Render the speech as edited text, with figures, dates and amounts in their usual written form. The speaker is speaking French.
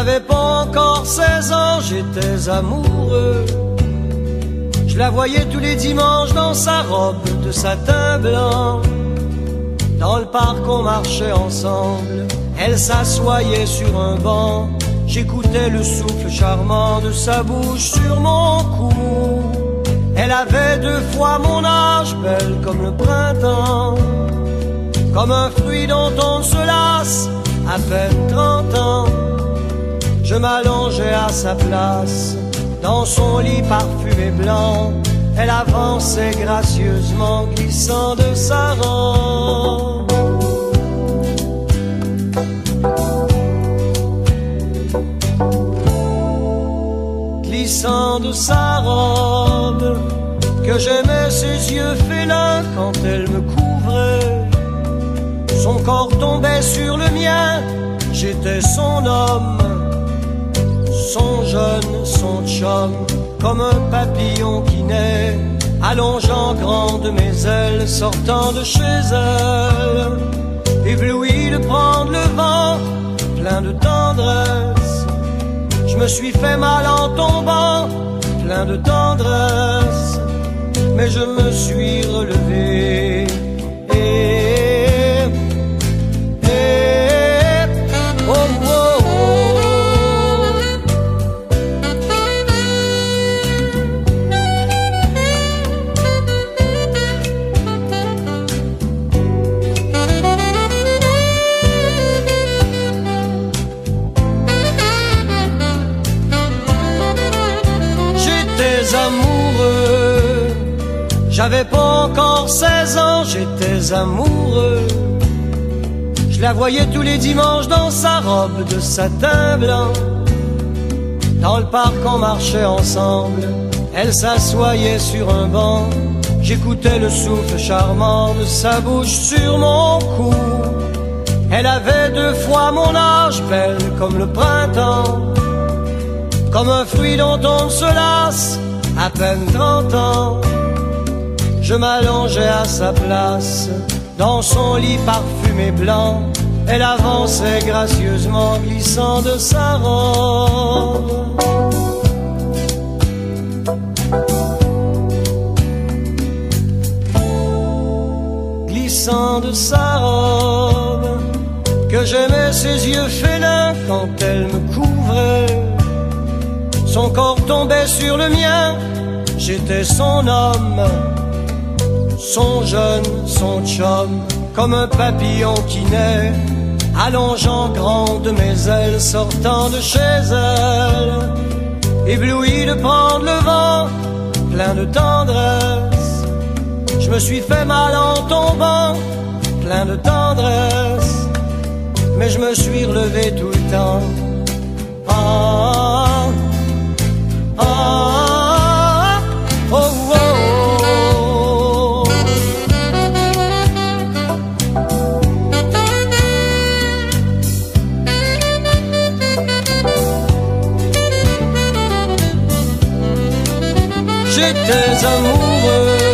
J'avais pas encore 16 ans, j'étais amoureux. Je la voyais tous les dimanches dans sa robe de satin blanc. Dans le parc on marchait ensemble, elle s'assoyait sur un banc. J'écoutais le souffle charmant de sa bouche sur mon cou. Elle avait 2 fois mon âge, belle comme le printemps, comme un fruit dont on ne se lasse, à peine 30 ans. Je m'allongeais à sa place, dans son lit parfumé blanc. Elle avançait gracieusement, glissant de sa robe. Glissant de sa robe, que j'aimais ses yeux félins quand elle me couvrait. Son corps tombait sur le mien, j'étais son homme, son jeune, son chum, comme un papillon qui naît, allongeant grand de mes ailes, sortant de chez elle, ébloui de prendre le vent, plein de tendresse. Je me suis fait mal en tombant, plein de tendresse, mais je me suis relevé. Oh, oh, oh. J'étais amoureux, j'avais pas encore 16 ans, j'étais amoureux. Je la voyais tous les dimanches dans sa robe de satin blanc. Dans le parc on marchait ensemble, elle s'assoyait sur un banc. J'écoutais le souffle charmant de sa bouche sur mon cou. Elle avait 2 fois mon âge, belle comme le printemps, comme un fruit dont on ne se lasse, à peine 30 ans. Je m'allongeais à sa place, dans son lit parfumé blanc. Elle avançait gracieusement, glissant de sa robe. Glissant de sa robe, que j'aimais ses yeux félins quand elle me couvrait. Son corps tombait sur le mien, j'étais son homme, son jeune, son chum, comme un papillon qui naît, allongeant grand de mes ailes, sortant de chez elle, ébloui de prendre le vent, plein de tendresse. Je me suis fait mal en tombant, plein de tendresse, mais je me suis relevé tout le temps. Ah, ah, oh, oh, oh. J'étais amoureux,